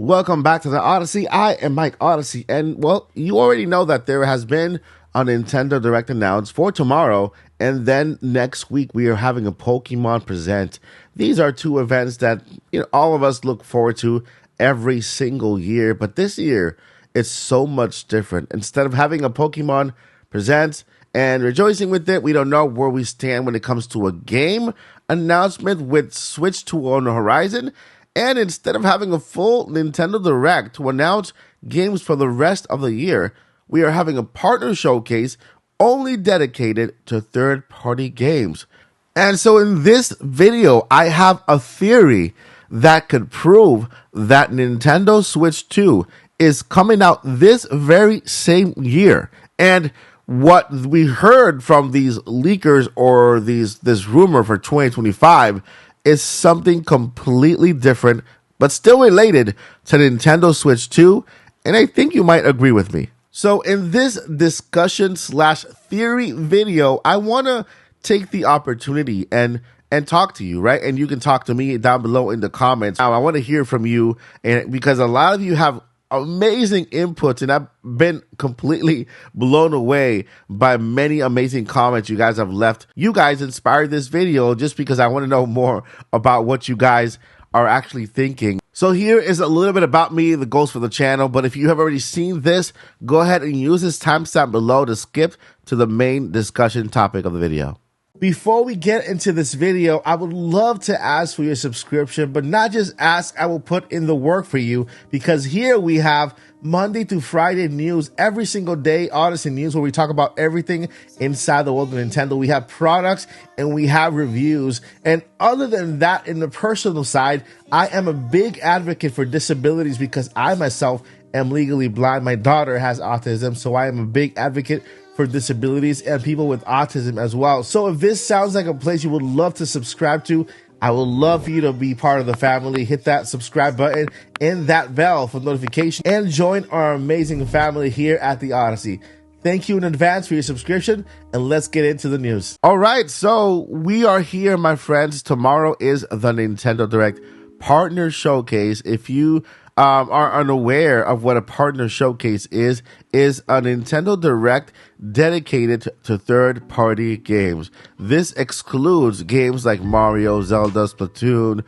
Welcome back to the Odyssey. I am Mike Odyssey, and well, you already know that there has been a Nintendo Direct announced for tomorrow, and then next week we are having a Pokemon Present. These are two events that all of us look forward to every single year, but this year it's so much different. Instead of having a Pokemon Present and rejoicing with it, we don't know where we stand when it comes to a game announcement with Switch 2 on the horizon. And instead of having a full Nintendo Direct to announce games for the rest of the year, we are having a partner showcase only dedicated to third-party games. And so in this video, I have a theory that could prove that Nintendo Switch 2 is coming out this very same year. And what we heard from these leakers or this rumor for 2025 is something completely different, but still related to Nintendo Switch 2, and I think you might agree with me. So in this discussion / theory video, I want to take the opportunity and talk to you, right? And you can talk to me down below in the comments. Now, I want to hear from you, and because a lot of you have amazing inputs, and I've been completely blown away by many amazing comments you guys have left. You guys inspired this video just because I want to know more about what you guys are actually thinking. So here is a little bit about me, the goals for the channel, but if you have already seen this, go ahead and use this timestamp below to skip to the main discussion topic of the video. Before we get into this video, I would love to ask for your subscription, but not just ask, I will put in the work for you, because here we have Monday to Friday news every single day, Odyssey news, where we talk about everything inside the world of Nintendo. We have products and we have reviews. And other than that, in the personal side, I am a big advocate for disabilities because I myself am legally blind. My daughter has autism, so I am a big advocate for disabilities and people with autism as well. So if this sounds like a place you would love to subscribe to, I would love for you to be part of the family. Hit that subscribe button and that bell for notification and join our amazing family here at the Odyssey. Thank you in advance for your subscription, and let's get into the news. All right, so we are here, my friends. Tomorrow is the Nintendo Direct Partner Showcase. If you are unaware of what a partner showcase is a Nintendo Direct dedicated to third-party games. This excludes games like Mario, Zelda, Splatoon,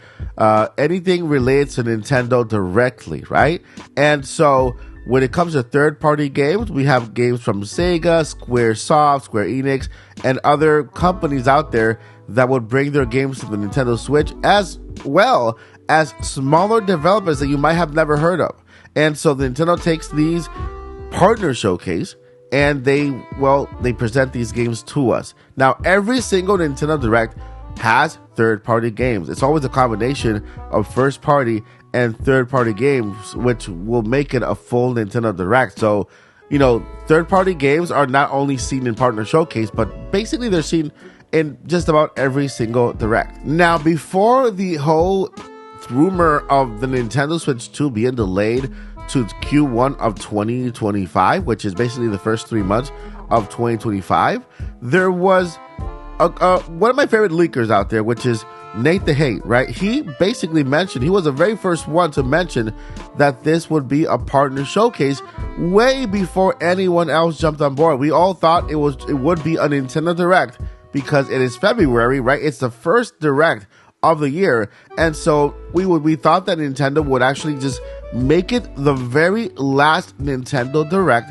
anything related to Nintendo directly, right? And so when it comes to third-party games, we have games from Sega, Squaresoft, Square Enix, and other companies out there that would bring their games to the Nintendo Switch, as well as smaller developers that you might have never heard of. And so Nintendo takes these partner showcase and they present these games to us. Now, every single Nintendo Direct has third-party games. It's always a combination of first-party and third-party games, which will make it a full Nintendo Direct. So, third-party games are not only seen in partner showcase, but basically they're seen in just about every single Direct. Now, before the whole rumor of the Nintendo Switch 2 being delayed to Q1 of 2025, which is basically the first 3 months of 2025, there was one of my favorite leakers out there, which is Nate the Hate, right? He basically mentioned, he was the very first one to mention that this would be a partner showcase way before anyone else jumped on board. We all thought it would be a Nintendo Direct because it is February, right? It's the first Direct of the year, and so we thought that Nintendo would actually just make it the very last Nintendo Direct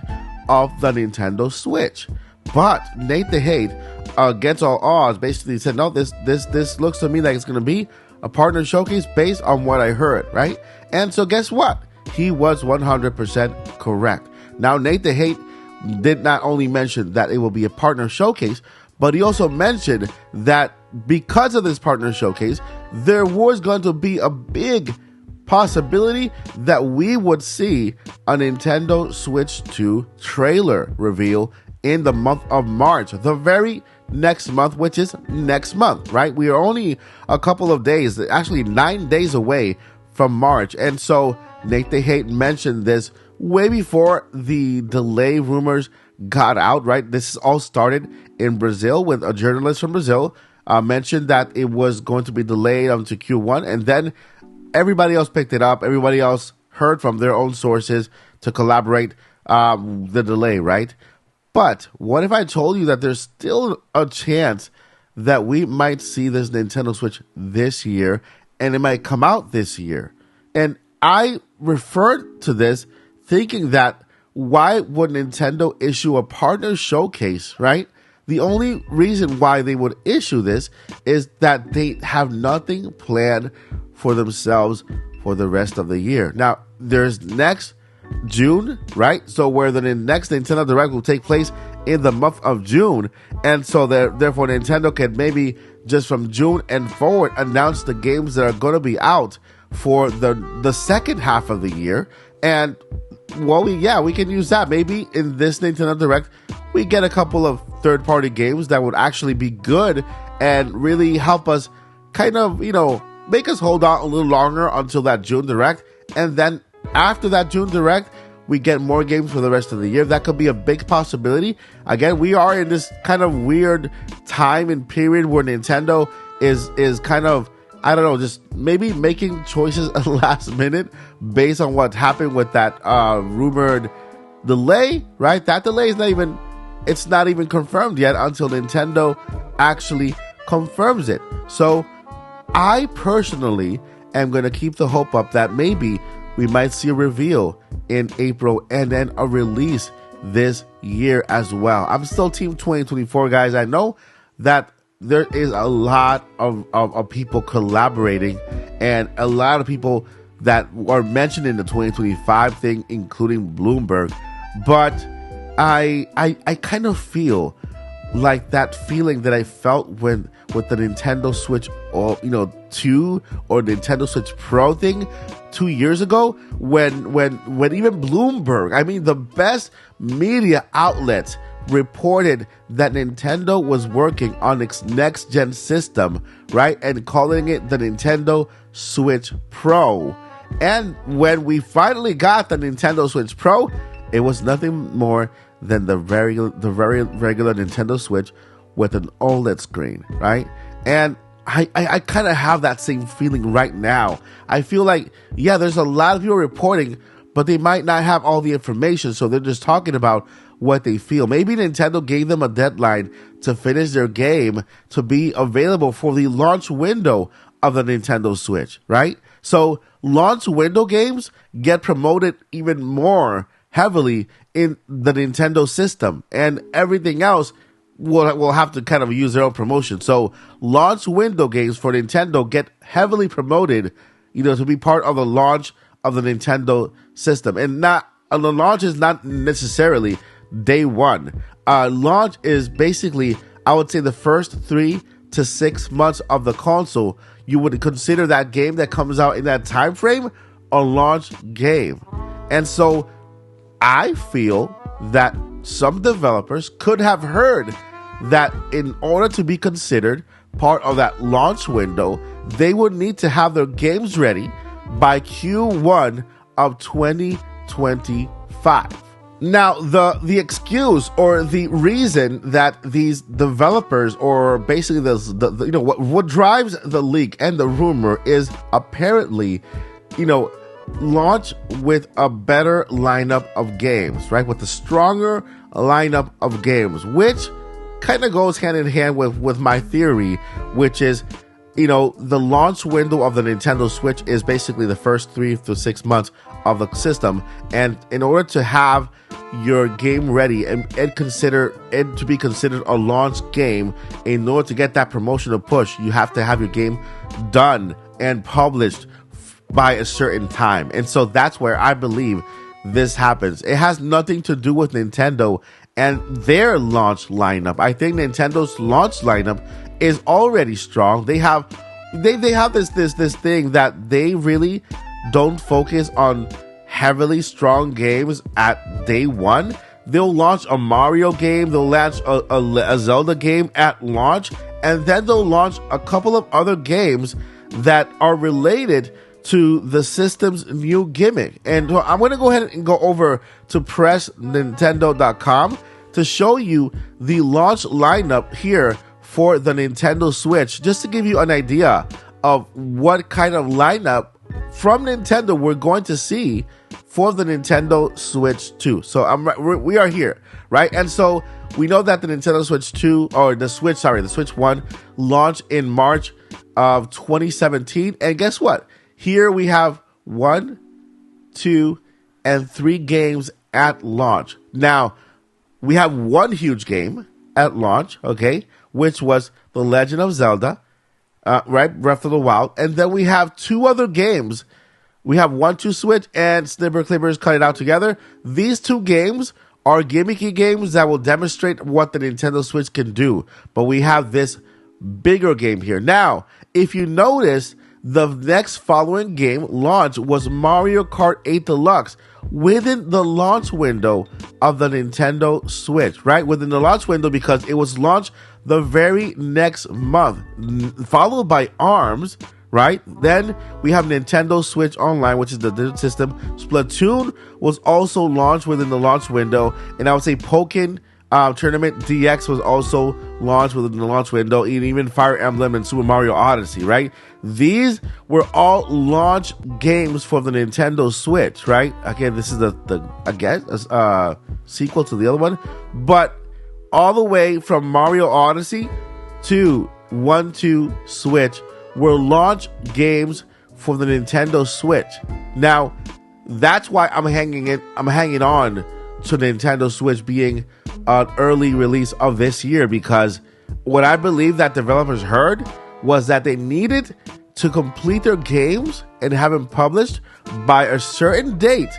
of the Nintendo Switch. But Nate the Hate, against all odds, basically said, no, this looks to me like it's going to be a partner showcase based on what I heard, right? And so guess what? He was 100% correct. Now, Nate the Hate did not only mention that it will be a partner showcase, but he also mentioned that because of this partner showcase, there was going to be a big possibility that we would see a Nintendo Switch 2 trailer reveal in the month of March, the very next month, which is next month, right? We are only a couple of days, actually 9 days away from March. And so Nate the Hate mentioned this way before the delay rumors got out, right? This all started in Brazil with a journalist from Brazil mentioned that it was going to be delayed onto Q1, and then everybody else picked it up. Everybody else heard from their own sources to collaborate the delay, right? But what if I told you that there's still a chance that we might see this Nintendo Switch this year and it might come out this year? And I referred to this thinking that why would Nintendo issue a partner showcase, right? The only reason why they would issue this is that they have nothing planned for themselves for the rest of the year. Now, there's next June, right? So where the next Nintendo Direct will take place in the month of June. And so therefore Nintendo can maybe just from June and forward announce the games that are going to be out for the second half of the year. And well, we can use that. Maybe in this Nintendo Direct, we get a couple of third-party games that would actually be good and really help us kind of, make us hold on a little longer until that June Direct. And then after that June Direct, we get more games for the rest of the year. That could be a big possibility. Again, we are in this kind of weird time and period where Nintendo is kind of, I don't know, just maybe making choices at last minute based on what happened with that rumored delay, right? That delay is not even confirmed yet until Nintendo actually confirms it. So I personally am going to keep the hope up that maybe we might see a reveal in April and then a release this year as well. I'm still Team 2024, guys. I know that there is a lot of people collaborating and a lot of people that are mentioned in the 2025 thing, including Bloomberg. But I kind of feel like that feeling that I felt with the Nintendo Switch, or 2 or Nintendo Switch Pro thing 2 years ago, when even Bloomberg, I mean the best media outlets, reported that Nintendo was working on its next gen system, right, and calling it the Nintendo Switch Pro. And when we finally got the Nintendo Switch Pro, it was nothing more than the very regular Nintendo Switch with an OLED screen, right? And I kind of have that same feeling right now. I feel like, yeah, there's a lot of people reporting, but they might not have all the information, so they're just talking about what they feel. Maybe Nintendo gave them a deadline to finish their game to be available for the launch window of the Nintendo Switch, right? So launch window games get promoted even more heavily in the Nintendo system, and everything else will have to kind of use their own promotion. So launch window games for Nintendo get heavily promoted, to be part of the launch of the Nintendo system. And the launch is not necessarily day one. Launch is basically, I would say, the first 3 to 6 months of the console. You would consider that game that comes out in that time frame a launch game. And so I feel that some developers could have heard that in order to be considered part of that launch window, they would need to have their games ready by Q1 of 2025. Now, the excuse or the reason that these developers, or basically what drives the leak and the rumor, is apparently, launch with a better lineup of games, right? With a stronger lineup of games, which kind of goes hand in hand with my theory, which is, the launch window of the Nintendo Switch is basically the first 3 to 6 months of the system. And in order to have your game ready and consider it to be considered a launch game, in order to get that promotional push, you have to have your game done and published by a certain time. And so that's where I believe this happens. It has nothing to do with Nintendo and their launch lineup. I think Nintendo's launch lineup is already strong. They have this thing that they really don't focus on heavily strong games at day one. They'll launch a Mario game, they'll launch a Zelda game at launch, and then they'll launch a couple of other games that are related to the system's new gimmick. And I'm going to go ahead and go over to pressnintendo.com to show you the launch lineup here for the Nintendo Switch, just to give you an idea of what kind of lineup from Nintendo we're going to see for the Nintendo Switch 2. So we are here, right? And so we know that the Nintendo Switch 2, or the Switch 1 launched in March of 2017. And guess what? Here we have 1, 2, and 3 games at launch. Now, we have one huge game at launch, okay, which was The Legend of Zelda, right, Breath of the Wild. And then we have 2 other games. We have 1-2 Switch and Snipper Clippers Cut It Out Together. These 2 games are gimmicky games that will demonstrate what the Nintendo Switch can do. But we have this bigger game here. Now, if you notice, the next following game launch was Mario Kart 8 Deluxe within the launch window of the Nintendo Switch, right? Within the launch window, because it was launched the very next month, followed by ARMS, right? Then we have Nintendo Switch Online, which is the digital system. Splatoon was also launched within the launch window, and I would say Pokken Tournament DX was also launched within the launch window, and even Fire Emblem and Super Mario Odyssey, right? These were all launch games for the Nintendo Switch, right? Again, this is the sequel to the other one, but all the way from Mario Odyssey to 1-2 Switch were launch games for the Nintendo Switch. Now, that's why I'm hanging on to Nintendo Switch being an early release of this year, because what I believe that developers heard was that they needed to complete their games and have them published by a certain date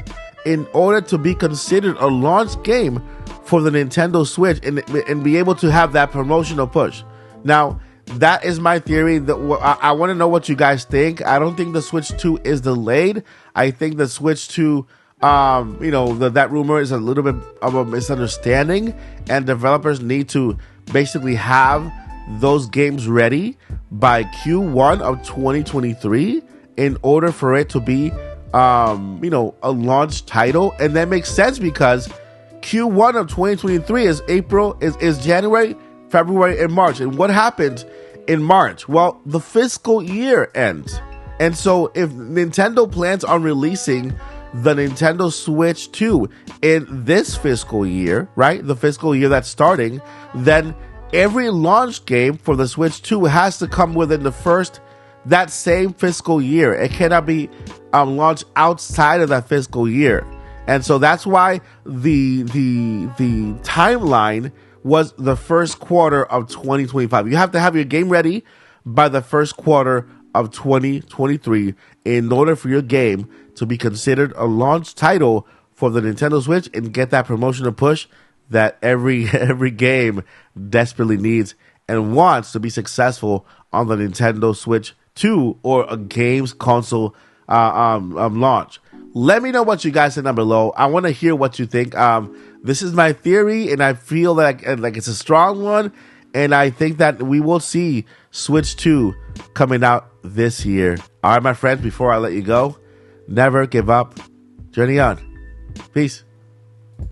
in order to be considered a launch game for the Nintendo Switch and be able to have that promotional push. Now, that is my theory. I want to know what you guys think. I don't think the Switch 2 is delayed. I think the Switch 2, that rumor is a little bit of a misunderstanding, and developers need to basically have those games ready by Q1 of 2023 in order for it to be, a launch title. And that makes sense because Q1 of 2023 is January, February, and March. And what happens in March? Well, the fiscal year ends. And so if Nintendo plans on releasing the Nintendo Switch 2 in this fiscal year, right? The fiscal year that's starting, then every launch game for the Switch 2 has to come within that same fiscal year. It cannot be launched outside of that fiscal year. And so that's why the timeline was the first quarter of 2025. You have to have your game ready by the first quarter of 2023 in order for your game to be considered a launch title for the Nintendo Switch and get that promotional push that every game desperately needs and wants to be successful on the Nintendo Switch 2 or a games console launch. Let me know what you guys think down below. I want to hear what you think. This is my theory, and I feel like it's a strong one, and I think that we will see Switch 2 coming out this year. All right, my friends, before I let you go, never give up. Journey on. Peace.